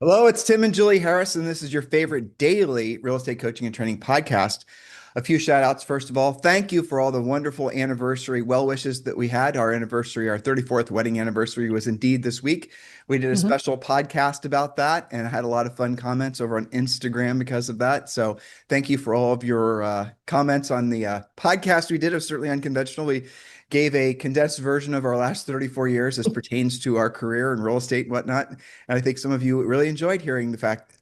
Hello, it's Tim and Julie Harris, and this is your favorite daily real estate coaching and training podcast. A few shout outs. First of all, thank you for all the wonderful anniversary well wishes that we had. Our anniversary, our 34th wedding anniversary was indeed this week. We did a hmm special podcast about that and I had a lot of fun comments over on Instagram because of that. So thank you for all of your comments on the podcast we did. It was certainly unconventional. We gave a condensed version of our last 34 years as pertains to our career in real estate and whatnot. And I think some of you really enjoyed hearing the facts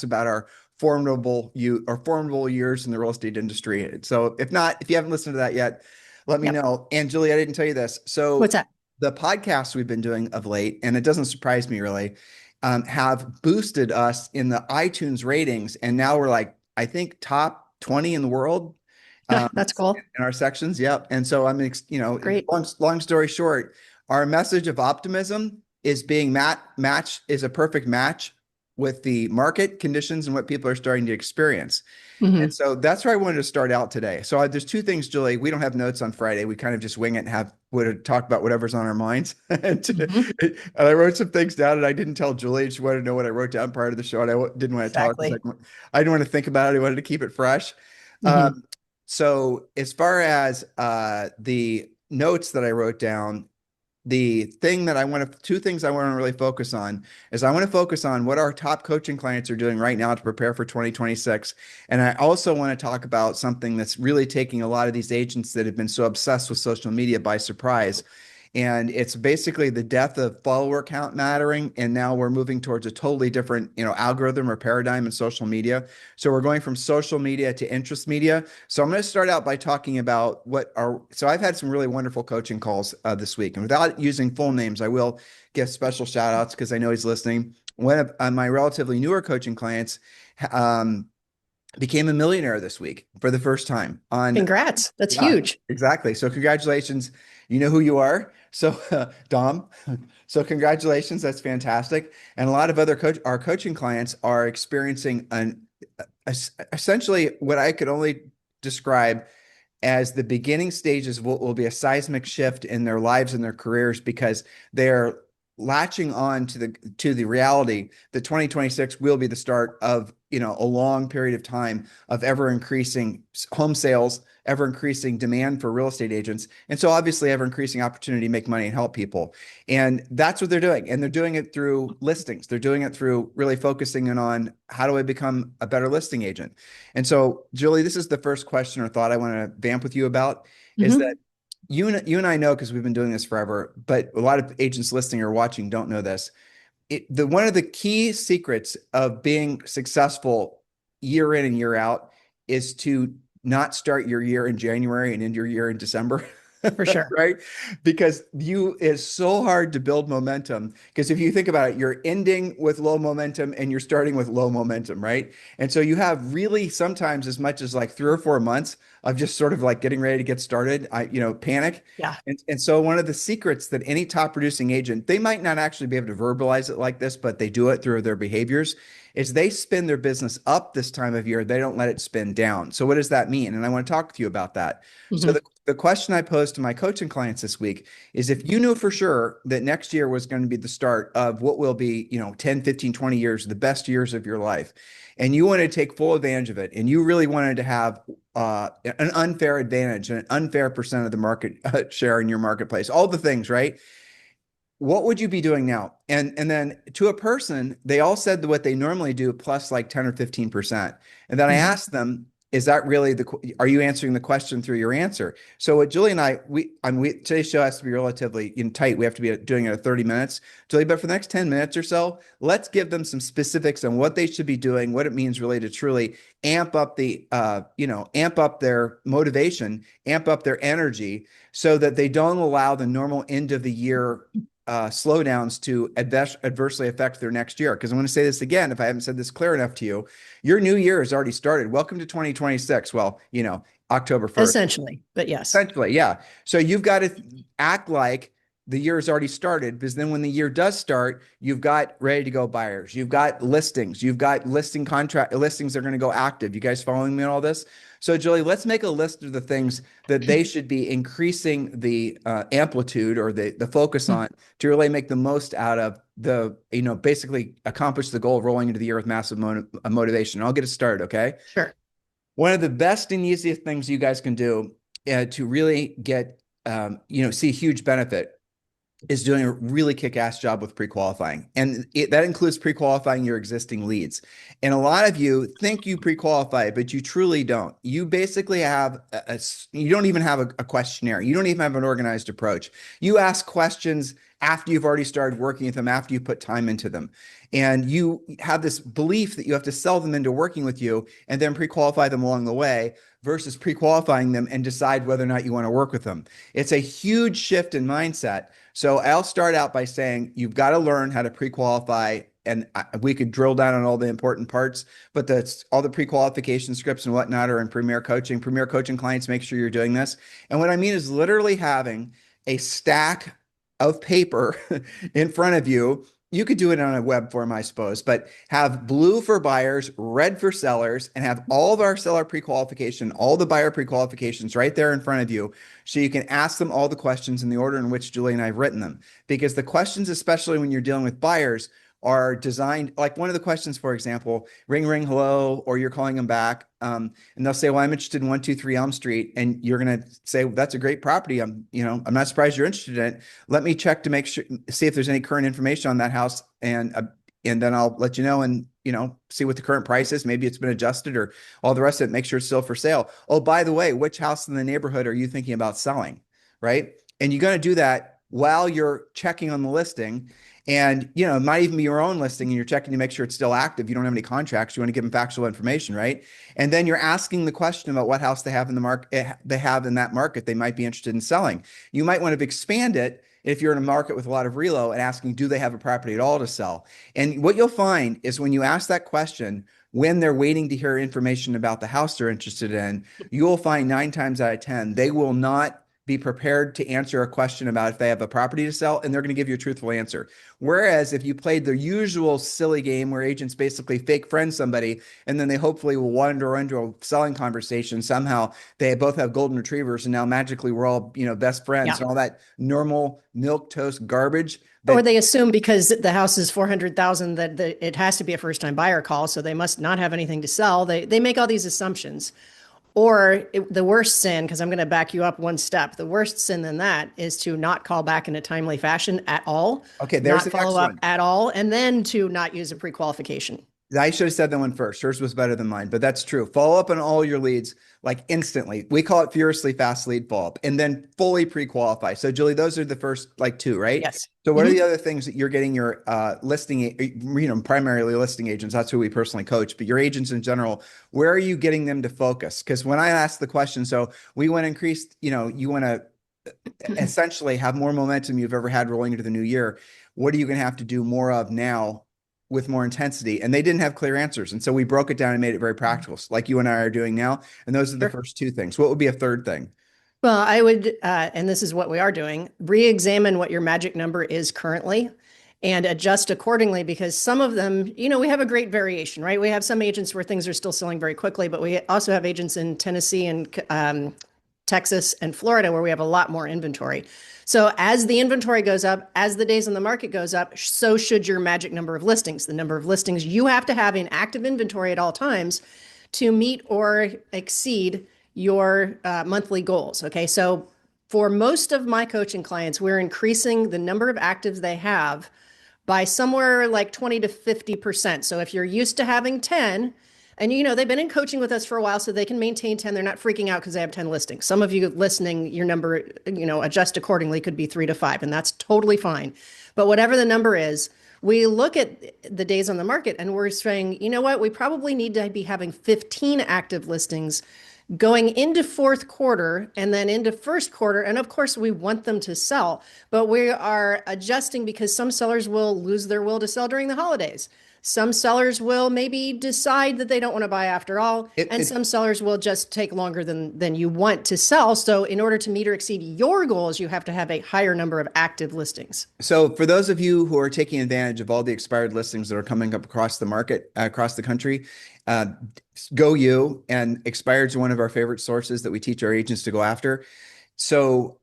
about our formidable years in the real estate industry. So if you haven't listened to that yet, let me Yep. know. And Julie, I didn't tell you this. What's So that? the podcasts we've been doing of late, and it doesn't surprise me really, have boosted us in the iTunes ratings. And now we're like, I think top 20 in the world Ah, um, that's cool. in our sections. Yep. And so Great. long story short, our message of optimism is being is a perfect match with the market conditions and what people are starting to experience. And hmm so that's where I wanted to start out today. So there's two things, Julie. We don't have notes on Friday. We kind of just wing it and would talk about whatever's on our minds. hmm And I wrote some things down and I didn't tell Julie. She wanted to know what I wrote down prior to the show. And didn't want to tell her because Exactly. I didn't want to think about it. I wanted to keep it fresh. hmm Um, so as far as the notes that I wrote down, two things I want to really focus on is I want to focus on what our top coaching clients are doing right now to prepare for 2026. And I also want to talk about something that's really taking a lot of these agents that have been so obsessed with social media by surprise. And it's basically the death of follower count mattering. And now we're moving towards a totally different, algorithm or paradigm in social media. So we're going from social media to interest media. So I'm going to start out by talking about so I've had some really wonderful coaching calls this week. And without using full names, I will give special shout outs because I know he's listening. One of my relatively newer coaching clients um, became a millionaire this week for the first time Congrats. That's yeah, huge. exactly. So congratulations. You know who you are. So Dom. So congratulations. That's fantastic. And a lot of our coaching clients are experiencing essentially what I could only describe as the beginning stages of what will be a seismic shift in their lives and their careers because they're latching on to the reality that 2026 will be the start of a long period of time of ever increasing home sales, ever increasing demand for real estate agents, and so obviously ever increasing opportunity to make money and help people. And that's what they're doing, and they're doing it through listings. They're doing it through really focusing in on how do I become a better listing agent. And so, Julie, this is the first question or thought I want to vamp with you about is that hmm you and I know because we've been doing this forever, but a lot of agents listening or watching don't know this. One of the key secrets of being successful year in and year out is to not start your year in January and end your year in December. For sure. Right? Because it's so hard to build momentum. Because if you think about it, you're ending with low momentum and you're starting with low momentum, right? And so you have really sometimes as much as like 3 or 4 months of just sort of like getting ready to get started, panic. Yeah. And so one of the secrets that any top producing agent, they might not actually be able to verbalize it like this, but they do it through their behaviors, is they spin their business up this time of year. They don't let it spin down. So what does that mean? And I want to talk to you about that. So hmm the question I posed to my coaching clients this week is if you knew for sure that next year was going to be the start of what will be, 10, 15, 20 years, the best years of your life, and you wanted to take full advantage of it, and you really wanted to have an unfair advantage, an unfair percent of the market share in your marketplace, all the things, right? What would you be doing now? And then to a person, they all said what they normally do plus like 10 or 15%. And then I hmm asked them, is that really are you answering the question through your answer? So what Julie and today's show has to be relatively tight. We have to be doing it at 30 minutes. Julie, but for the next 10 minutes or so, let's give them some specifics on what they should be doing, what it means really to truly amp up their motivation, amp up their energy so that they don't allow the normal end of the year slowdowns to adversely affect their next year. Because I'm going to say this again, if I haven't said this clear enough to you, your new year has already started. Welcome to 2026. Well, October 1st. Essentially, but yes. Essentially, yeah. So you've got to act like the year has already started, because then when the year does start, you've got ready to go buyers, you've got listings, you've got listings that are going to go active. You guys following me on all this? So Julie, let's make a list of the things that they should be increasing the amplitude or the focus on to really make the most out of the, basically accomplish the goal of rolling into the year with massive motivation. I'll get it started, okay? Sure. One of the best and easiest things you guys can do to really get, see a huge benefit is doing a really kick-ass job with pre-qualifying. And that includes pre-qualifying your existing leads. And a lot of you think you pre-qualify, but you truly don't. You basically have you don't even have a questionnaire. You don't even have an organized approach. You ask questions after you've already started working with them, after you put time into them. And you have this belief that you have to sell them into working with you and then pre-qualify them along the way versus pre-qualifying them and decide whether or not you want to work with them. It's a huge shift in mindset. So I'll start out by saying you've got to learn how to pre-qualify, and we could drill down on all the important parts, but all the pre-qualification scripts and whatnot are in Premier Coaching. Premier Coaching clients, make sure you're doing this. And what I mean is literally having a stack of paper in front of you. You could do it on a web form, I suppose, but have blue for buyers, red for sellers, and have all of our seller pre-qualification, all the buyer pre-qualifications right there in front of you. So you can ask them all the questions in the order in which Julie and I have written them. Because the questions, especially when you're dealing with buyers, are designed, like one of the questions, for example, ring, ring, hello, or you're calling them back. And they'll say, well, I'm interested in 123 Elm Street. And you're going to say, well, that's a great property. I'm not surprised you're interested in it. Let me check to make sure, see if there's any current information on that house. And then I'll let you know and, see what the current price is. Maybe it's been adjusted or all the rest of it. Make sure it's still for sale. Oh, by the way, which house in the neighborhood are you thinking about selling? Right. And you're going to do that while you're checking on the listing. And, it might even be your own listing and you're checking to make sure it's still active. You don't have any contracts. You want to give them factual information, right? And then you're asking the question about what house they have in the market, they have in that market they might be interested in selling. You might want to expand it if you're in a market with a lot of relo and asking, do they have a property at all to sell? And what you'll find is when you ask that question, when they're waiting to hear information about the house they're interested in, you'll find 9 times out of 10, they will not be prepared to answer a question about if they have a property to sell, and they're going to give you a truthful answer. Whereas if you played the usual silly game where agents basically fake friend somebody, and then they hopefully will wander into a selling conversation, somehow they both have golden retrievers, and now magically we're all, best friends, and all that normal milquetoast garbage. Or they assume because the house is 400,000 that it has to be a first-time buyer call, so they must not have anything to sell. They make all these assumptions. Or the worst sin, because I'm going to back you up one step, the worst sin than that is to not call back in a timely fashion at all. Okay, there's not follow up at all, and then to not use a pre-qualification. I should have said that one first. Yours was better than mine, but that's true. Follow up on all your leads like instantly. We call it furiously fast lead follow up, and then fully pre-qualify. So Julie, those are the first like 2, right? Yes. So what are the other things that you're getting your listing, primarily listing agents? That's who we personally coach, but your agents in general, where are you getting them to focus? Because when I asked the question, so we want to increase, you want to essentially have more momentum you've ever had rolling into the new year. What are you going to have to do more of now with more intensity? And they didn't have clear answers. And so we broke it down and made it very practical, like you and I are doing now. And those are the first 2 things. What would be a third thing? Well, I would, and this is what we are doing, re-examine what your magic number is currently and adjust accordingly, because some of them, we have a great variation, right? We have some agents where things are still selling very quickly, but we also have agents in Tennessee and Texas and Florida where we have a lot more inventory. So as the inventory goes up, as the days on the market goes up, so should your magic number of listings. The number of listings you have to have in active inventory at all times to meet or exceed your monthly goals. Okay. So for most of my coaching clients, we're increasing the number of actives they have by somewhere like 20 to 50%. So if you're used to having 10, and they've been in coaching with us for a while, so they can maintain 10. They're not freaking out because they have 10 listings. Some of you listening, your number, adjust accordingly, could be 3 to 5, and that's totally fine. But whatever the number is, we look at the days on the market and we're saying, you know what, we probably need to be having 15 active listings going into fourth quarter and then into first quarter. And of course, we want them to sell, but we are adjusting because some sellers will lose their will to sell during the holidays. Some sellers will maybe decide that they don't want to buy after all, It, and it, some sellers will just take longer than you want to sell. So in order to meet or exceed your goals, you have to have a higher number of active listings. so for those of you who are taking advantage of all the expired listings that are coming up across the market, across the country, uh, go you, and expireds are one of our favorite sources that we teach our agents to go after. So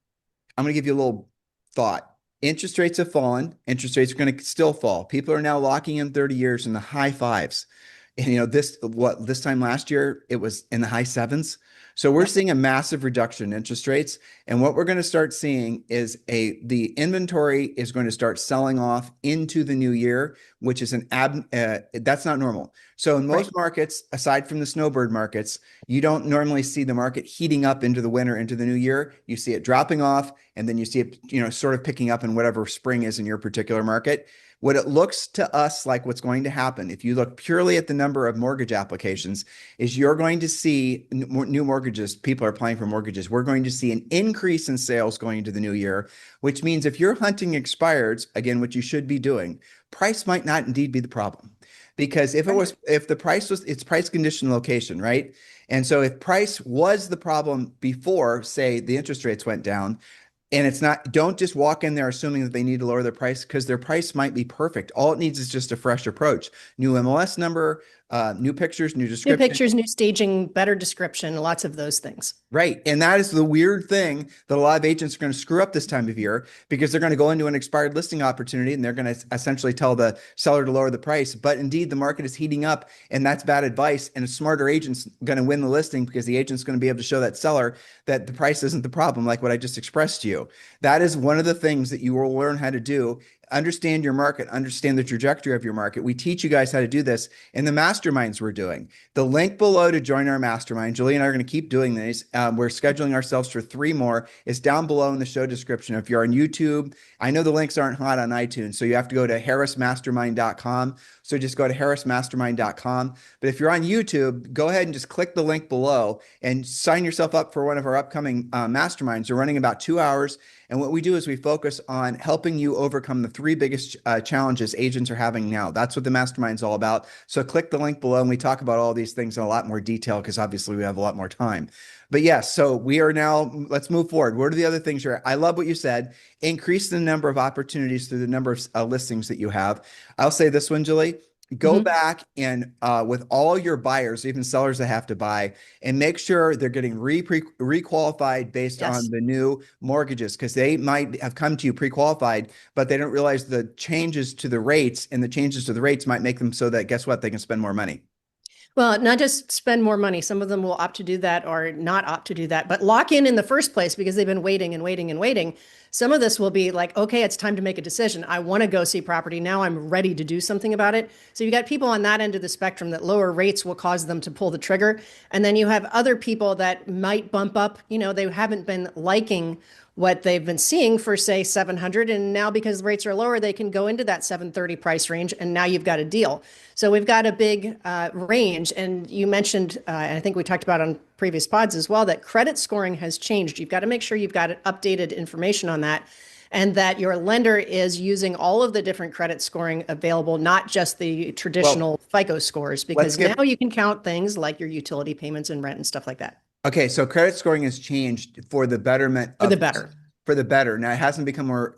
I'm going to give you a little thought. Interest rates have fallen. Interest rates are going to still fall. People are now locking in 30 years in the high fives. And this time last year, it was in the high sevens. So we're Yep. seeing a massive reduction in interest rates. And what we're going to start seeing is the inventory is going to start selling off into the new year, which is that's not normal. So in Right. most markets, aside from the snowbird markets, you don't normally see the market heating up into the winter, into the new year. You see it dropping off, and then you see it, sort of picking up in whatever spring is in your particular market. What it looks to us like what's going to happen, if you look purely at the number of mortgage applications, is you're going to see new mortgages. People are applying for mortgages. We're going to see an increase in sales going into the new year, which means if you're hunting expireds, again, what you should be doing, price might not indeed be the problem. Because Right. if the price was, it's price, condition, location, right? And so if price was the problem before, say, the interest rates went down, and it's not, don't just walk in there assuming that they need to lower their price, because their price might be perfect. All it needs is just a fresh approach. New MLS number, new pictures, new New description. pictures, new staging, better description, lots of those things. Right. And that is the weird thing that a lot of agents are going to screw up this time of year, because they're going to go into an expired listing opportunity and they're going to essentially tell the seller to lower the price. But indeed, the market is heating up, and that's bad advice. And a smarter agent's going to win the listing, because the agent's going to be able to show that seller that the price isn't the problem, like what I just expressed to you. That is one of the things that you will learn how to do. Understand your market, understand the trajectory of your market. We teach you guys how to do this in the masterminds we're doing. The link below to join our mastermind, Julie and I are going to keep doing these. We're scheduling ourselves for 3 more. It's down below in the show description. If you're on YouTube, I know the links aren't hot on iTunes, so you have to go to harrismastermind.com. So just go to harrismastermind.com. But if you're on YouTube, go ahead and just click the link below and sign yourself up for one of our upcoming masterminds. They're running about 2 hours. And what we do is we focus on helping you overcome the 3 biggest challenges agents are having now. That's what the mastermind's all about. So click the link below, and we talk about all these things in a lot more detail, because obviously we have a lot more time. But yes, so we are now, let's move forward. What are the other things I love what you said. Increase the number of opportunities through the number of listings that you have. I'll say this one, Julie. Go Mhm. back and with all your buyers, even sellers that have to buy, and make sure they're getting requalified based on Yes. the new mortgages, because they might have come to you pre-qualified, but they don't realize the changes to the rates, and the changes to the rates might make them so that, guess what, they can spend more money. Well, not just spend more money. Some of them will opt to do that or not opt to do that, but lock in the first place because they've been waiting and waiting and waiting. Some of this will be like, okay, it's time to make a decision. I want to go see property. Now I'm ready to do something about it. So you got people on that end of the spectrum that lower rates will cause them to pull the trigger. And then you have other people that might bump up, they haven't been liking what they've been seeing for say 700, and now because the rates are lower they can go into that 730 price range, and now you've got a deal. So we've got a big range. And you mentioned and I think we talked about on previous pods as well, that credit scoring has changed. You've got to make sure you've got updated information on that, and that your lender is using all of the different credit scoring available, not just the Well, traditional FICO scores, let's because get now you can count things like your utility payments and rent and stuff like that Okay, so credit scoring has changed for the betterment for the of better. for the better. Now it hasn't become more.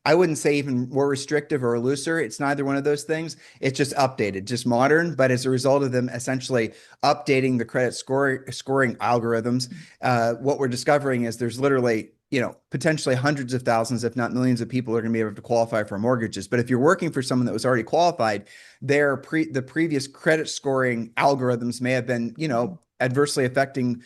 I wouldn't say even more restrictive or looser. It's neither one of those things. It's just updated, just modern. But as a result of them essentially updating the credit scoring algorithms, what we're discovering is there's literally potentially hundreds of thousands, if not millions of people are going to be able to qualify for mortgages. But if you're working for someone that was already qualified, the previous credit scoring algorithms may have been adversely affecting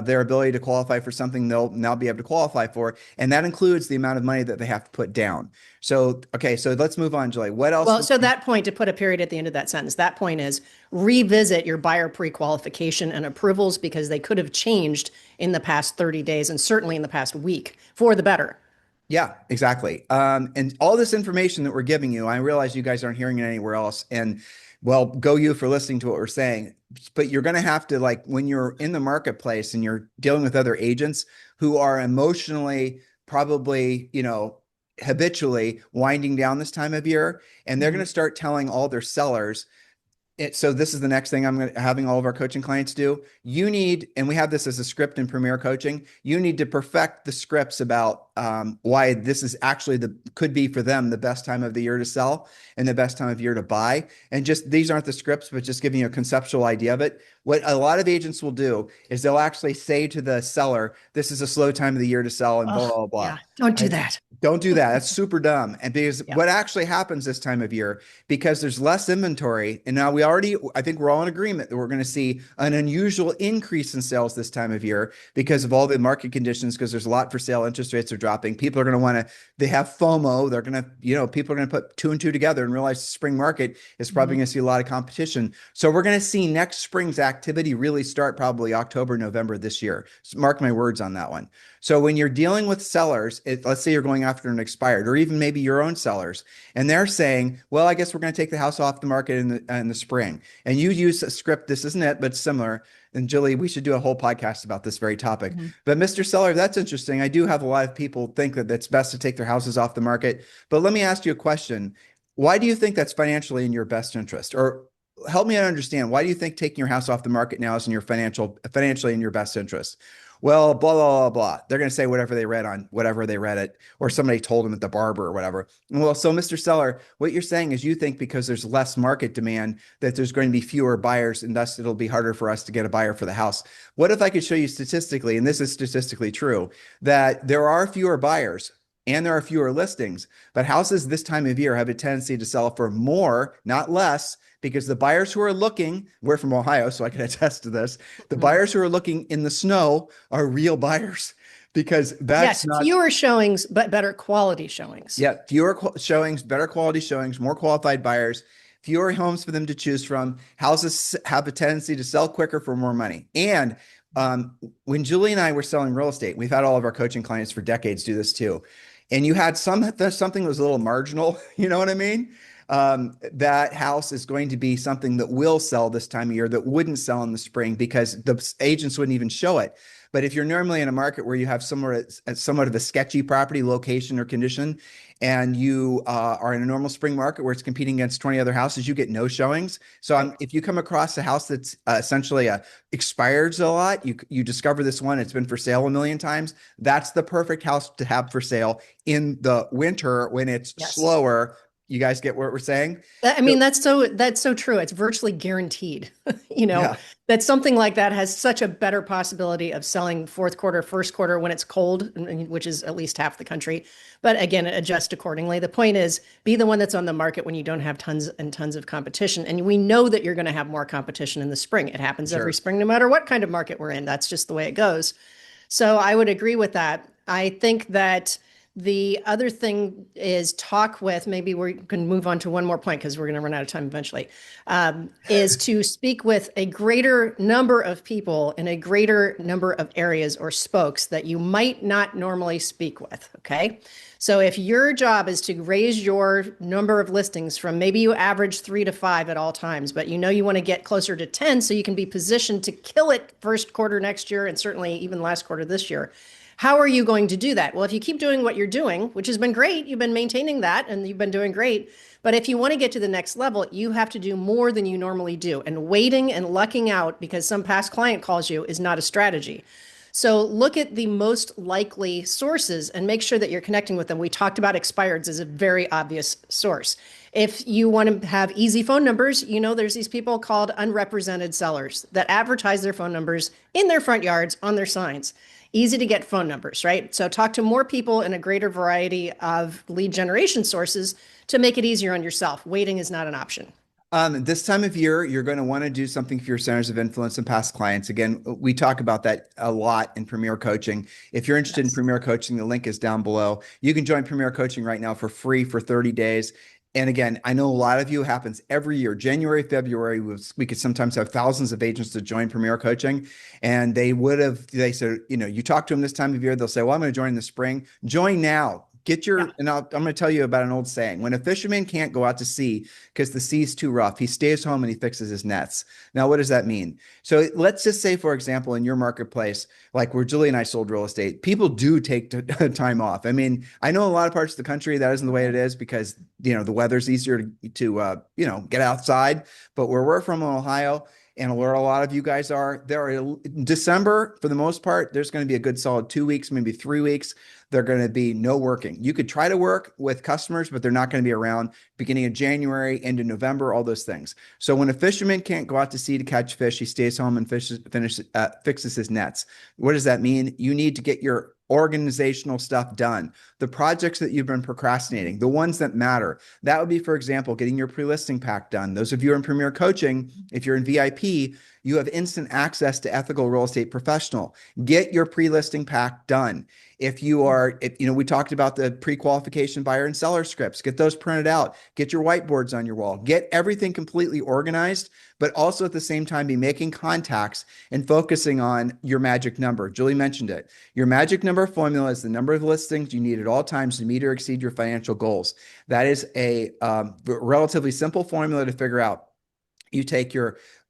their ability to qualify for something they'll now be able to qualify for. And that includes the amount of money that they have to put down. So, okay, so let's move on, Julie. What else? Well, so that point, to put a period at the end of that sentence, that point is revisit your buyer pre-qualification and approvals, because they could have changed in the past 30 days and certainly in the past week for the better. Yeah, exactly. And all this information that we're giving you, I realize you guys aren't hearing it anywhere else. And well, go you for listening to what we're saying. But you're going to have to, like, when you're in the marketplace and you're dealing with other agents who are emotionally probably, habitually winding down this time of year, and they're going to start telling all their sellers. So this is the next thing having all of our coaching clients do. You need, and we have this as a script in Premier Coaching, you need to perfect the scripts about why this is actually could be for them the best time of the year to sell and the best time of year to buy. And just, these aren't the scripts, but just giving you a conceptual idea of it. What a lot of agents will do is they'll actually say to the seller, this is a slow time of the year to sell and blah, Oh, blah, blah. yeah. Don't do that. Don't do that. That's super dumb. And because Yeah. what actually happens this time of year, because there's less inventory, and now I think we're all in agreement that we're going to see an unusual increase in sales this time of year because of all the market conditions, because there's a lot for sale, interest rates are dropping. People are going to they have FOMO. They're going to, people are going to put two and two together and realize the spring market is probably going to see a lot of competition. So we're going to see next spring's activity really start probably October, November this year. So mark my words on that one. So when you're dealing with sellers, let's say you're going after an expired, or even maybe your own sellers, and they're saying, well, I guess we're going to take the house off the market in the spring. And you use a script, this isn't it, but similar. And Julie, we should do a whole podcast about this very topic. But Mr. Seller, that's interesting. I do have a lot of people think that it's best to take their houses off the market. But let me ask you a question. Why do you think that's financially in your best interest? Or help me understand, why do you think taking your house off the market now is in your financially in your best interest? Well, blah, blah, blah, blah. They're going to say whatever they read it, or somebody told them at the barber or whatever. Well, so Mr. Seller, what you're saying is you think because there's less market demand that there's going to be fewer buyers, and thus it'll be harder for us to get a buyer for the house. What if I could show you statistically, and this is statistically true, that there are fewer buyers and there are fewer listings, but houses this time of year have a tendency to sell for more, not less, because the buyers who are looking, we're from Ohio, so I can attest to this. The buyers who are looking in the snow are real buyers, because that's not fewer showings, but better quality showings. Yeah, fewer showings, better quality showings, more qualified buyers, fewer homes for them to choose from. Houses have a tendency to sell quicker for more money. And when Julie and I were selling real estate, we've had all of our coaching clients for decades do this too. And you had something that was a little marginal, you know what I mean? That house is going to be something that will sell this time of year that wouldn't sell in the spring because the agents wouldn't even show it. But if you're normally in a market where you have somewhat of a sketchy property location or condition, and you are in a normal spring market where it's competing against 20 other houses, you get no showings. So if you come across a house that's essentially expired a lot, you discover this one, it's been for sale a million times. That's the perfect house to have for sale in the winter when it's slower. You guys get what we're saying? I mean, that's so true. It's virtually guaranteed, that something like that has such a better possibility of selling fourth quarter, first quarter when it's cold, which is at least half the country. But again, adjust accordingly. The point is, be the one that's on the market when you don't have tons and tons of competition. And we know that you're going to have more competition in the spring. It happens every spring, no matter what kind of market we're in. That's just the way it goes. So I would agree with that. I think that the other thing is talk with, maybe we can move on to one more point because we're going to run out of time eventually, is to speak with a greater number of people in a greater number of areas or spokes that you might not normally speak with. Okay. So if your job is to raise your number of listings from maybe you average 3 to 5 at all times, but you want to get closer to 10 so you can be positioned to kill it first quarter next year and certainly even last quarter this year. How are you going to do that? Well, if you keep doing what you're doing, which has been great, you've been maintaining that and you've been doing great. But if you want to get to the next level, you have to do more than you normally do. And waiting and lucking out because some past client calls you is not a strategy. So look at the most likely sources and make sure that you're connecting with them. We talked about expireds as a very obvious source. If you want to have easy phone numbers, there's these people called unrepresented sellers that advertise their phone numbers in their front yards on their signs. Easy to get phone numbers, right? So talk to more people in a greater variety of lead generation sources to make it easier on yourself. Waiting is not an option. This time of year, you're going to want to do something for your centers of influence and past clients. Again, we talk about that a lot in Premier Coaching. If you're interested in Premier Coaching, the link is down below. You can join Premier Coaching right now for free for 30 days. And again, I know a lot of you, happens every year, January, February, we could sometimes have thousands of agents to join Premier Coaching. And they said, you talk to them this time of year, they'll say, well, I'm going to join in the spring. Join now. get your, and I'm going to tell you about an old saying. When a fisherman can't go out to sea because the sea's too rough, he stays home and he fixes his nets. Now, what does that mean? So let's just say, for example, in your marketplace, like where Julie and I sold real estate, people do take time off. I mean, I know a lot of parts of the country that isn't the way it is because, the weather's easier to get outside. But where we're from in Ohio, and where a lot of you guys are, December, for the most part, there's going to be a good solid 2 weeks, maybe 3 weeks. They're going to be no working. You could try to work with customers, but they're not going to be around beginning of January, end of November, all those things. So when a fisherman can't go out to sea to catch fish, he stays home and fixes his nets. What does that mean? You need to get your organizational stuff done. The projects that you've been procrastinating, the ones that matter. That would be, for example, getting your pre-listing pack done. Those of you in Premier Coaching, if you're in VIP, you have instant access to Ethical Real Estate Professional. Get your pre-listing pack done. If we talked about the pre-qualification buyer and seller scripts, get those printed out, get your whiteboards on your wall, get everything completely organized, but also at the same time be making contacts and focusing on your magic number. Julie mentioned it. Your magic number formula is the number of listings you need at all times to meet or exceed your financial goals. That is a relatively simple formula to figure out. You take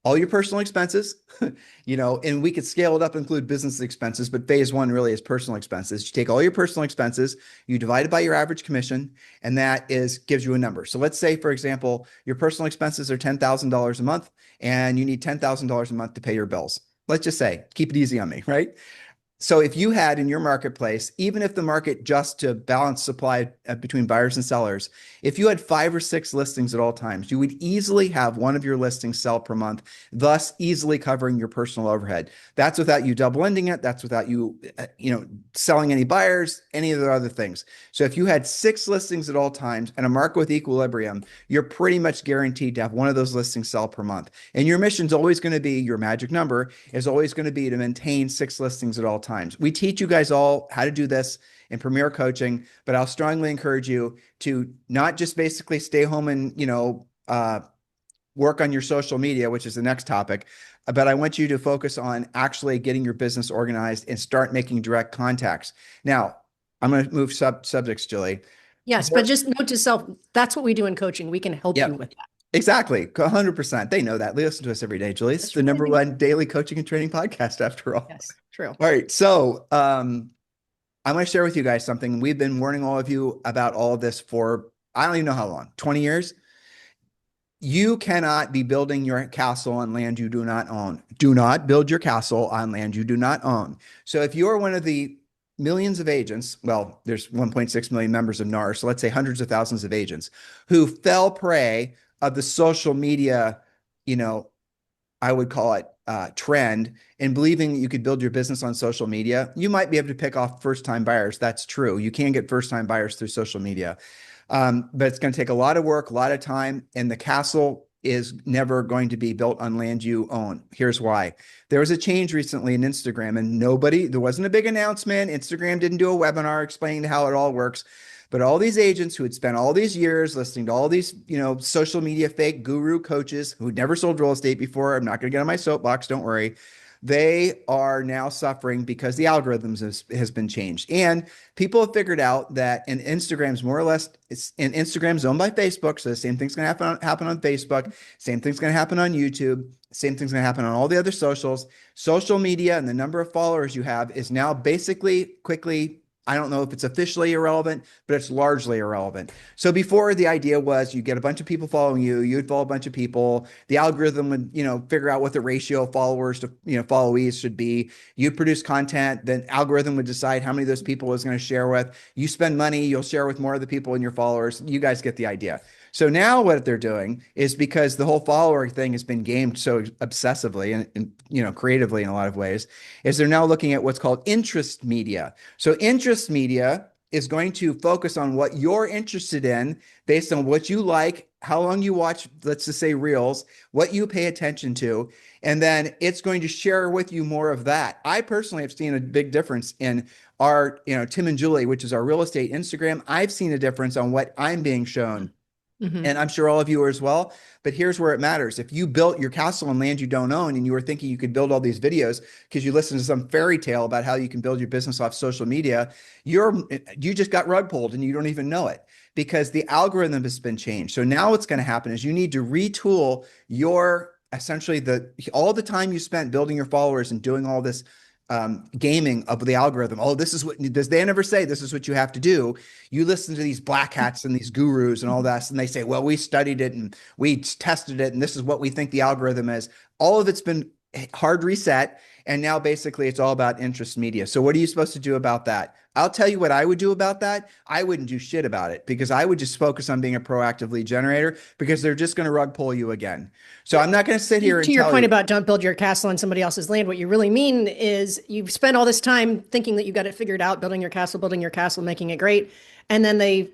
all your personal expenses, and we could scale it up, include business expenses, but phase one really is personal expenses. You take all your personal expenses, you divide it by your average commission, and that gives you a number. So let's say, for example, your personal expenses are $10,000 a month, and you need $10,000 a month to pay your bills. Let's just say, keep it easy on me, right? So if you had in your marketplace, even if the market just to balance supply between buyers and sellers, if you had 5 or 6 listings at all times, you would easily have one of your listings sell per month, thus easily covering your personal overhead. That's without you double ending it. That's without you, selling any buyers, any of the other things. So if you had 6 listings at all times and a market with equilibrium, you're pretty much guaranteed to have one of those listings sell per month. And your mission's always going to be, your magic number is always going to be to maintain 6 listings at all times. We teach you guys all how to do this in Premier Coaching, but I'll strongly encourage you to not just basically stay home and, work on your social media, which is the next topic, but I want you to focus on actually getting your business organized and start making direct contacts. Now, I'm going to move subjects, Julie. Yes, but just note to self, that's what we do in coaching. We can help you with that. Exactly. 100%. They know that. They listen to us every day, Julie. It's the number one daily coaching and training podcast after all. Yes, true. All right. So I'm going to share with you guys something. We've been warning all of you about all of this for, I don't even know how long, 20 years. You cannot be building your castle on land you do not own. Do not build your castle on land you do not own. So if you're one of the millions of agents, well, there's 1.6 million members of NAR, so let's say hundreds of thousands of agents who fell prey of the social media, I would call it trend, in believing that you could build your business on social media. You might be able to pick off first-time buyers. That's true. You can get first-time buyers through social media. But it's going to take a lot of work, a lot of time, and the castle is never going to be built on land you own. Here's why. There was a change recently in Instagram, and there wasn't a big announcement. Instagram didn't do a webinar explaining how it all works. But all these agents who had spent all these years listening to all these, social media fake guru coaches who'd never sold real estate before, I'm not going to get on my soapbox, don't worry. They are now suffering because the algorithms has been changed. And people have figured out that, and Instagram's more or less, Instagram's owned by Facebook. So the same thing's going to happen on Facebook. Same thing's going to happen on YouTube. Same thing's going to happen on all the other socials. Social media and the number of followers you have is now basically quickly, I don't know if it's officially irrelevant, but it's largely irrelevant. So before, the idea was you get a bunch of people following you, you'd follow a bunch of people, the algorithm would, figure out what the ratio of followers to, followees should be. You produce content, then algorithm would decide how many of those people is going to share with. You spend money, you'll share with more of the people in your followers. You guys get the idea. So now what they're doing is, because the whole follower thing has been gamed so obsessively and creatively in a lot of ways, is they're now looking at what's called interest media. So interest media is going to focus on what you're interested in based on what you like, how long you watch, let's just say reels, what you pay attention to, and then it's going to share with you more of that. I personally have seen a big difference in our, Tim and Julie, which is our real estate Instagram. I've seen a difference on what I'm being shown Mhm. And I'm sure all of you are as well. But here's where it matters. If you built your castle on land you don't own and you were thinking you could build all these videos because you listened to some fairy tale about how you can build your business off social media, you just got rug pulled and you don't even know it because the algorithm has been changed. So now what's going to happen is you need to retool your essentially all the time you spent building your followers and doing all this gaming of the algorithm. Oh, this is what does they never say this is what you have to do. You listen to these black hats and these gurus and all that, and they say, well, we studied it and we tested it, and this is what we think the algorithm is. All of it's been hard reset. And now basically it's all about interest media. So what are you supposed to do about that? I'll tell you what I would do about that. I wouldn't do shit about it because I would just focus on being a proactive lead generator because they're just going to rug pull you again. So I'm not going to sit here and To your tell point you. about don't build your castle on somebody else's land, what you really mean is you've spent all this time thinking that you got it figured out, building your castle, making it great. And then they,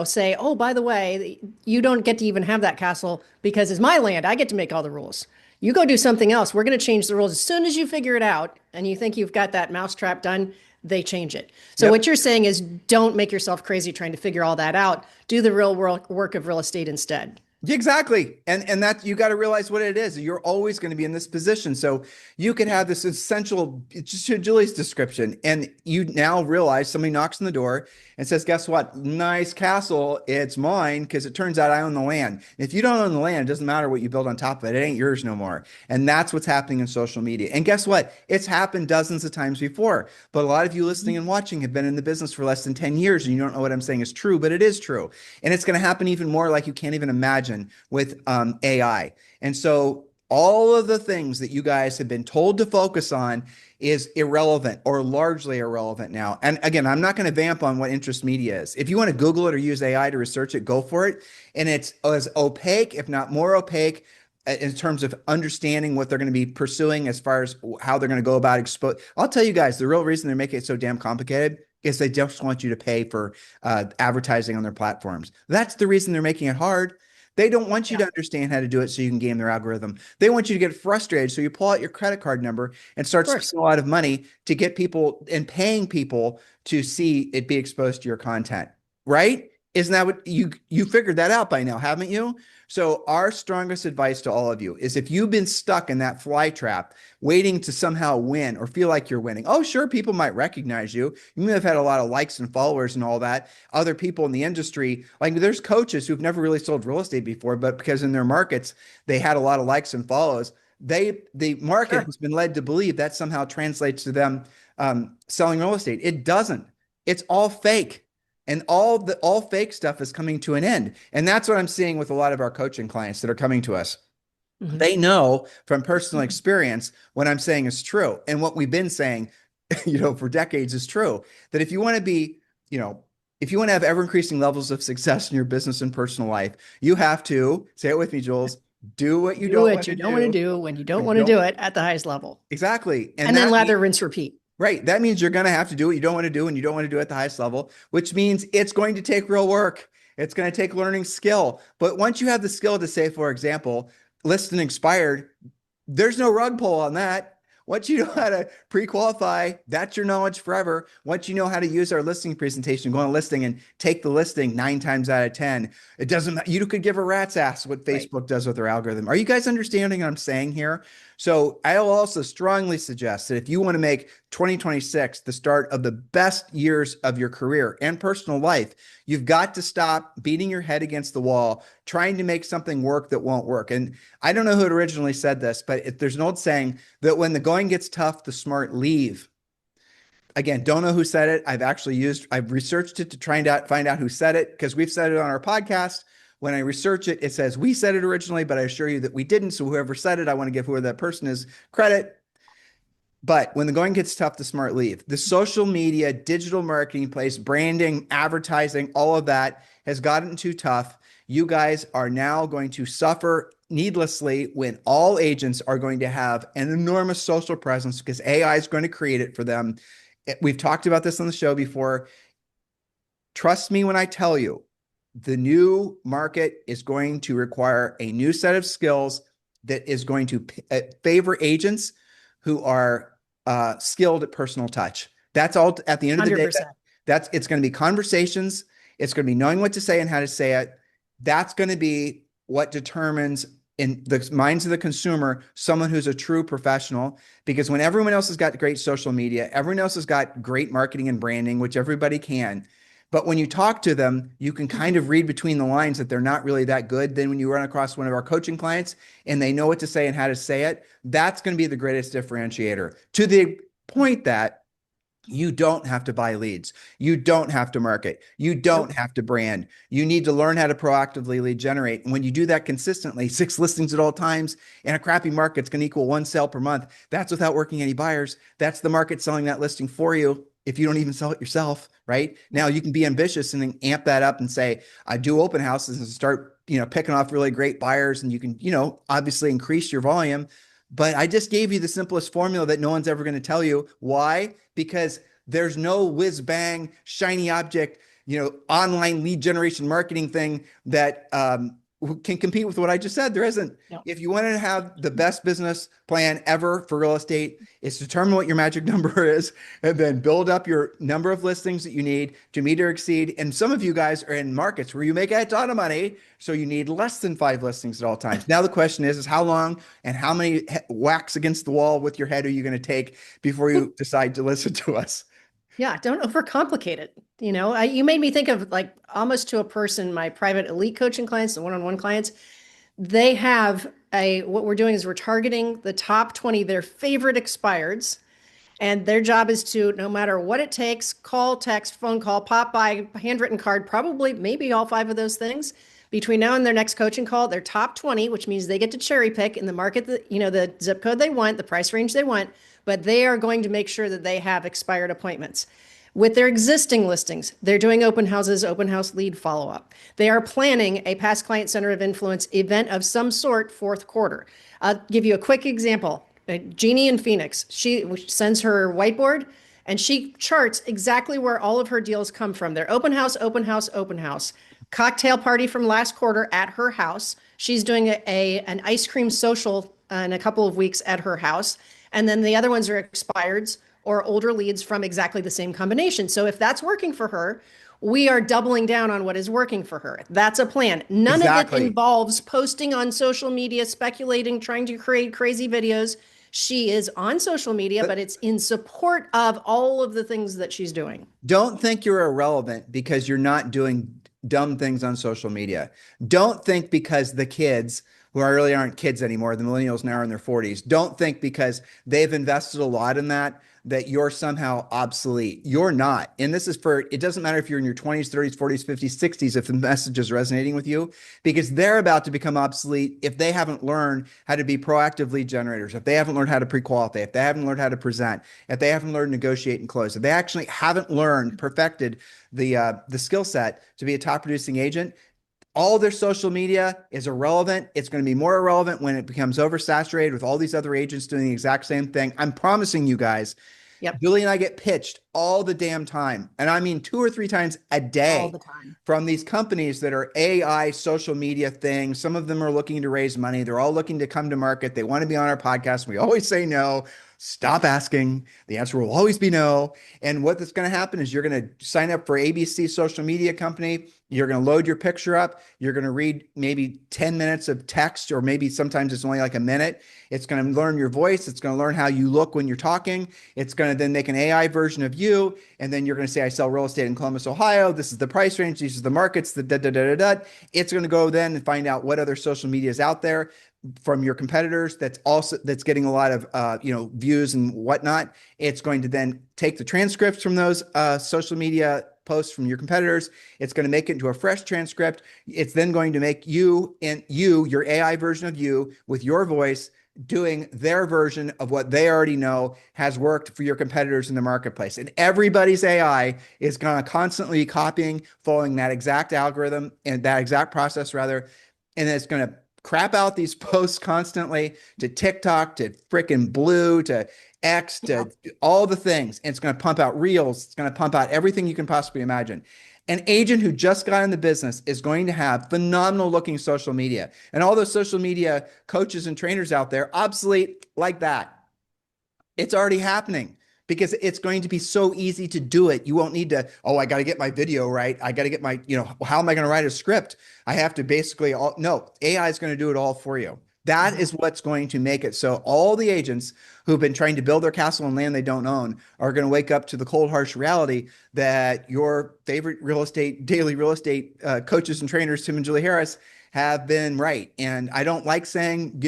say, oh, by the way, you don't get to even have that castle because it's my land. I get to make all the rules. You go do something else. We're going to change the rules. As soon as you figure it out and you think you've got that mousetrap done, they change it. So Yep. what you're saying is don't make yourself crazy trying to figure all that out. Do the real work of real estate instead. Exactly. And that you got to realize what it is. You're always going to be in this position. So you can have this essential, just to Julie's description, and you now realize somebody knocks on the door and says, guess what? Nice castle. It's mine because it turns out I own the land. If you don't own the land, it doesn't matter what you build on top of it. It ain't yours no more. And that's what's happening in social media. And guess what? It's happened dozens of times before. But a lot of you listening and watching have been in the business for less than 10 years and you don't know what I'm saying is true, but it is true. And it's going to happen even more like you can't even imagine with AI. And so all of the things that you guys have been told to focus on is irrelevant or largely irrelevant now. And again, I'm not going to vamp on what interest media is. If you want to Google it or use AI to research it, go for it. And it's as opaque, if not more opaque, in terms of understanding what they're going to be pursuing as far as how they're going to go about expose. I'll tell you guys, the real reason they're making it so damn complicated is they just want you to pay for advertising on their platforms. That's the reason they're making it hard. They don't want you to understand how to do it so you can game their algorithm. They want you to get frustrated so you pull out your credit card number and start spending a lot of money to get people and paying people to see it be exposed to your content, right? Isn't that what you figured that out by now, haven't you? So our strongest advice to all of you is if you've been stuck in that fly trap, waiting to somehow win or feel like you're winning. Oh, sure, people might recognize you. You may have had a lot of likes and followers and all that. Other people in the industry, like there's coaches who've never really sold real estate before, but because in their markets, they had a lot of likes and follows. The market has been led to believe that somehow translates to them selling real estate. It doesn't. It's all fake. And all fake stuff is coming to an end. And that's what I'm seeing with a lot of our coaching clients that are coming to us. Mm-hmm. They know from personal experience what I'm saying is true. And what we've been saying, for decades is true. That if you want to be, if you want to have ever increasing levels of success in your business and personal life, you have to, say it with me, Jules, do what you don't want to do When you don't when you want to don't. do it at the highest level. Exactly. And then lather, rinse, repeat. Right. That means you're going to have to do what you don't want to do and you don't want to do it at the highest level, which means it's going to take real work. It's going to take learning skill. But once you have the skill to say, for example, list and expired, there's no rug pull on that. Once you know how to pre-qualify, that's your knowledge forever. Once you know how to use our listing presentation, go on a listing and take the listing 9 times out of 10. It doesn't matter. You could give a rat's ass what Facebook does with their algorithm. Are you guys understanding what I'm saying here? So I'll also strongly suggest that if you want to make 2026 the start of the best years of your career and personal life, you've got to stop beating your head against the wall, trying to make something work that won't work. And I don't know who had originally said this, but there's an old saying that when the going gets tough, the smart leave. Again, don't know who said it. I've researched it to try and find out who said it because we've said it on our podcast. When I research it, it says we said it originally, but I assure you that we didn't. So whoever said it, I want to give whoever that person is credit. But when the going gets tough, the smart leave. The social media, digital marketing place, branding, advertising, all of that has gotten too tough. You guys are now going to suffer needlessly when all agents are going to have an enormous social presence because AI is going to create it for them. We've talked about this on the show before. Trust me when I tell you, the new market is going to require a new set of skills that is going to favor agents who are skilled at personal touch. That's all at the end of the day. It's going to be conversations. It's going to be knowing what to say and how to say it. That's going to be what determines in the minds of the consumer, someone who's a true professional, because when everyone else has got great social media, everyone else has got great marketing and branding, which everybody can. But when you talk to them, you can kind of read between the lines that they're not really that good. Then when you run across one of our coaching clients and they know what to say and how to say it, that's going to be the greatest differentiator, to the point that you don't have to buy leads. You don't have to market. You don't Nope. have to brand. You need to learn how to proactively lead generate. And when you do that consistently, 6 listings at all times in a crappy market, it's going to equal 1 sale per month. That's without working any buyers. That's the market selling that listing for you. If you don't even sell it yourself, right? Now you can be ambitious and then amp that up and say, I do open houses and start, picking off really great buyers, and you can, obviously increase your volume. But I just gave you the simplest formula that no one's ever going to tell you. Why? Because there's no whiz bang, shiny object, online lead generation marketing thing that can compete with what I just said. There isn't. No. If you want to have the best business plan ever for real estate, it's determine what your magic number is and then build up your number of listings that you need to meet or exceed. And some of you guys are in markets where you make a ton of money, so you need less than 5 listings at all times. Now the question is how long and how many whacks against the wall with your head are you going to take before you decide to listen to us? Yeah, don't overcomplicate it. You made me think of, like, almost to a person, my private elite coaching clients, the one-on-one clients. They have what we're doing is we're targeting the top 20, their favorite expireds. And their job is to, no matter what it takes, call, text, phone call, pop by, handwritten card, probably maybe all 5 of those things. Between now and their next coaching call, their top 20, which means they get to cherry pick in the market, the zip code they want, the price range they want, but they are going to make sure that they have expired appointments. With their existing listings, they're doing open houses, open house lead follow-up. They are planning a past client center of influence event of some sort, fourth quarter. I'll give you a quick example. Jeannie in Phoenix, she sends her whiteboard and she charts exactly where all of her deals come from. They're open house, open house, open house. Cocktail party from last quarter at her house. She's doing an ice cream social in a couple of weeks at her house. And then the other ones are expireds or older leads from exactly the same combination. So if that's working for her, we are doubling down on what is working for her. That's a plan. None of it Exactly. involves posting on social media, speculating, trying to create crazy videos. She is on social media, but it's in support of all of the things that she's doing. Don't think you're irrelevant because you're not doing dumb things on social media. Don't think because the kids, who really aren't kids anymore, the millennials now are in their 40s, don't think because they've invested a lot in that you're somehow obsolete. You're not. And this is it doesn't matter if you're in your 20s, 30s, 40s, 50s, 60s, if the message is resonating with you, because they're about to become obsolete if they haven't learned how to be proactive lead generators, if they haven't learned how to pre-qualify, if they haven't learned how to present, if they haven't learned to negotiate and close, if they actually haven't learned, perfected the skill set to be a top producing agent. All their social media is irrelevant. It's going to be more irrelevant when it becomes oversaturated with all these other agents doing the exact same thing. I'm promising you guys, Yep, Julie and I get pitched all the damn time. And I mean 2 or 3 times a all day the time. from these companies that are AI social media things. Some of them are looking to raise money. They're all looking to come to market. They want to be on our podcast. We always say no. Stop asking. The answer will always be no. And what that's going to happen is you're going to sign up for ABC social media company. You're going to load your picture up. You're going to read maybe 10 minutes of text, or maybe sometimes it's only like a minute. It's going to learn your voice. It's going to learn how you look when you're talking. It's going to then make an AI version of you. And then you're going to say, I sell real estate in Columbus, Ohio. This is the price range. These are the markets, the da, da, da, da, da. It's going to go then and find out what other social media is out there from your competitors that's getting a lot of views and whatnot. It's going to then take the transcripts from those social media posts from your competitors. It's going to make it into a fresh transcript. It's then going to make your AI version of you with your voice doing their version of what they already know has worked for your competitors in the marketplace. And everybody's AI is going to constantly be copying, following that exact algorithm and that exact process rather. And it's going to crap out these posts constantly to TikTok, to freaking Blue, to X, to all the things. And it's going to pump out reels. It's going to pump out everything you can possibly imagine. An agent who just got in the business is going to have phenomenal looking social media. And all those social media coaches and trainers out there, obsolete like that. It's already happening because it's going to be so easy to do it. You won't need to, oh, I got to get my video right. I got to get my, how am I going to write a script? I have to basically no, AI is going to do it all for you. That is what's going to make it so all the agents who've been trying to build their castle on land they don't own are going to wake up to the cold, harsh reality that your favorite daily real estate coaches and trainers, Tim and Julie Harris, have been right. And I don't like saying,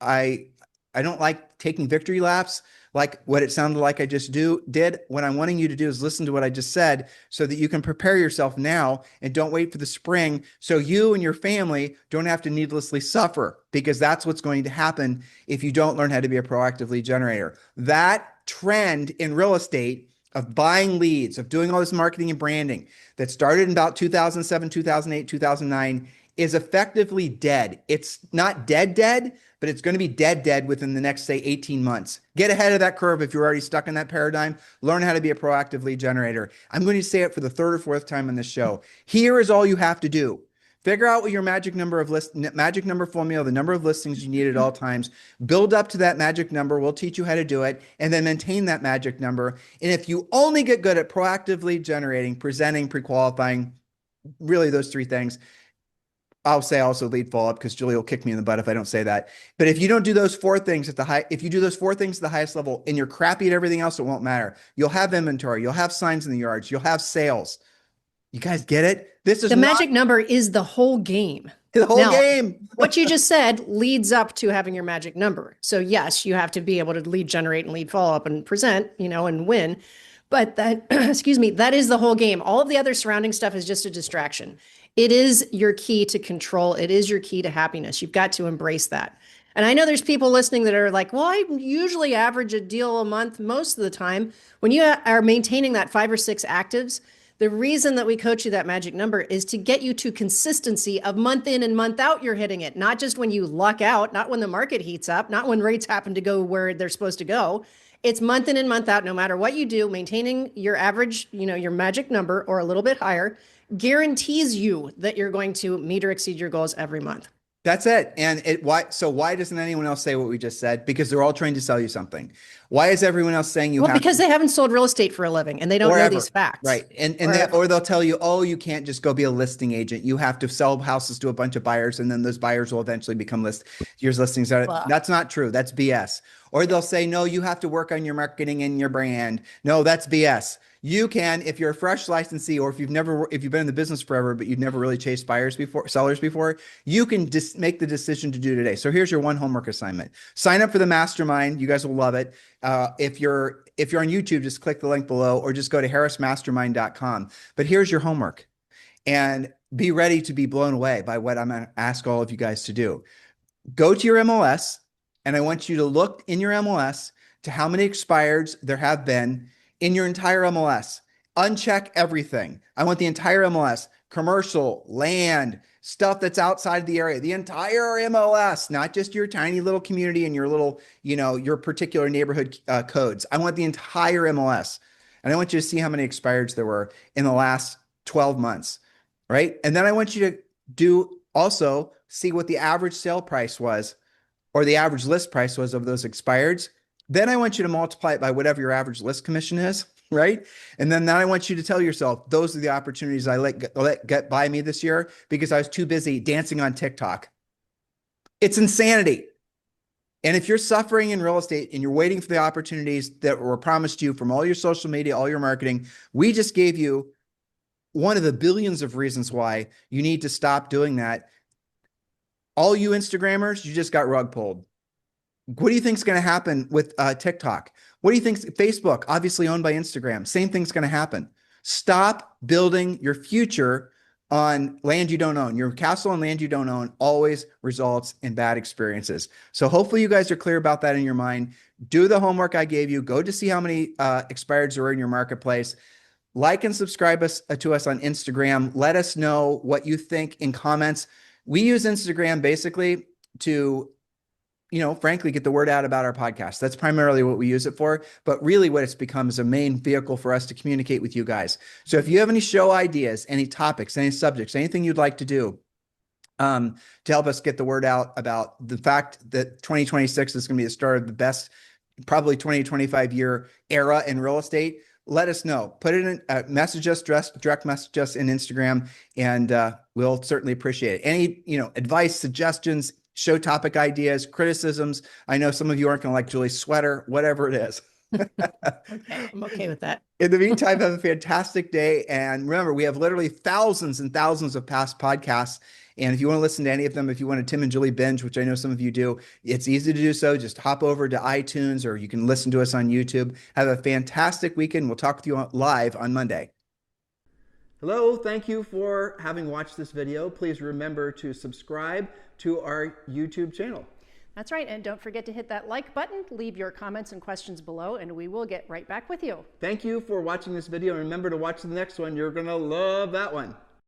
I don't like taking victory laps like what it sounded like I just did. What I'm wanting you to do is listen to what I just said so that you can prepare yourself now and don't wait for the spring so you and your family don't have to needlessly suffer, because that's what's going to happen if you don't learn how to be a proactive lead generator. That trend in real estate of buying leads, of doing all this marketing and branding that started in about 2007, 2008, 2009 is effectively dead. It's not dead, but it's going to be dead within the next, say, 18 months. Get ahead of that curve if you're already stuck in that paradigm. Learn how to be a proactive lead generator. I'm going to say it for the third or fourth time on this show. Here is all you have to do. Figure out what your magic number formula, the number of listings you need at all times. Build up to that magic number. We'll teach you how to do it, and then maintain that magic number. And if you only get good at proactive lead generating, presenting, pre-qualifying, really those three things, I'll say also lead follow-up, because Julie will kick me in the butt if I don't say that. But if you don't do those four things if you do those four things at the highest level and you're crappy at everything else, it won't matter. You'll have inventory, you'll have signs in the yards, you'll have sales. You guys get it? This is The magic number is the whole game. The whole game. What you just said leads up to having your magic number. So yes, you have to be able to lead generate and lead follow up and present, and win. But that, excuse me, that is the whole game. All of the other surrounding stuff is just a distraction. It is your key to control. It is your key to happiness. You've got to embrace that. And I know there's people listening that are like, well, I usually average a deal a month most of the time. When you are maintaining that 5 or 6 actives, the reason that we coach you that magic number is to get you to consistency of month in and month out, you're hitting it. Not just when you luck out, not when the market heats up, not when rates happen to go where they're supposed to go. It's month in and month out, no matter what you do, maintaining your average, your magic number or a little bit higher guarantees you that you're going to meet or exceed your goals every month. That's it. And why doesn't anyone else say what we just said? Because they're all trying to sell you something. Why is everyone else saying because they haven't sold real estate for a living and they don't know these facts. Right. Or they'll tell you, oh, you can't just go be a listing agent. You have to sell houses to a bunch of buyers, and then those buyers will eventually become listings. That's not true. That's BS. Or they'll say, no, you have to work on your marketing and your brand. No, that's BS. You can, if you're a fresh licensee, or if you've been in the business forever, but you've never really chased sellers before, you can just make the decision to do today. So here's your one homework assignment. Sign up for the mastermind. You guys will love it. If you're on YouTube, just click the link below, or just go to harrismastermind.com. But here's your homework, and be ready to be blown away by what I'm going to ask all of you guys to do. Go to your MLS, and I want you to look in your MLS to how many expireds there have been in your entire MLS. Uncheck everything. I want the entire MLS, commercial, land, stuff that's outside of the area, the entire MLS, not just your tiny little community and your little, your particular neighborhood codes. I want the entire MLS. And I want you to see how many expireds there were in the last 12 months, right? And then I want you to see what the average sale price was, or the average list price was, of those expireds. Then I want you to multiply it by whatever your average list commission is, right? And then I want you to tell yourself, those are the opportunities I let get by me this year because I was too busy dancing on TikTok. It's insanity. And if you're suffering in real estate and you're waiting for the opportunities that were promised you from all your social media, all your marketing, we just gave you one of the billions of reasons why you need to stop doing that. All you Instagrammers, you just got rug pulled. What do you think is going to happen with TikTok? What do you think? Facebook, obviously owned by Instagram, same thing's going to happen. Stop building your future on land you don't own. Your castle on land you don't own always results in bad experiences. So hopefully you guys are clear about that in your mind. Do the homework I gave you. Go to see how many expireds are in your marketplace. Like and subscribe to us on Instagram. Let us know what you think in comments. We use Instagram basically to, frankly, get the word out about our podcast. That's primarily what we use it for. But really what it's become is a main vehicle for us to communicate with you guys. So if you have any show ideas, any topics, any subjects, anything you'd like to do to help us get the word out about the fact that 2026 is going to be the start of the best probably 20 to 25 year era in real estate, let us know. Put it in, message us, direct message us in Instagram, and we'll certainly appreciate it. Any, advice, suggestions, show topic ideas, criticisms. I know some of you aren't going to like Julie's sweater, whatever it is. Okay, I'm okay with that. In the meantime, have a fantastic day. And remember, we have literally thousands and thousands of past podcasts. And if you want to listen to any of them, if you want to Tim and Julie binge, which I know some of you do, it's easy to do so. Just hop over to iTunes, or you can listen to us on YouTube. Have a fantastic weekend. We'll talk with you live on Monday. Hello, thank you for having watched this video. Please remember to subscribe to our YouTube channel. That's right. And don't forget to hit that like button, leave your comments and questions below, and we will get right back with you. Thank you for watching this video. And remember to watch the next one. You're going to love that one.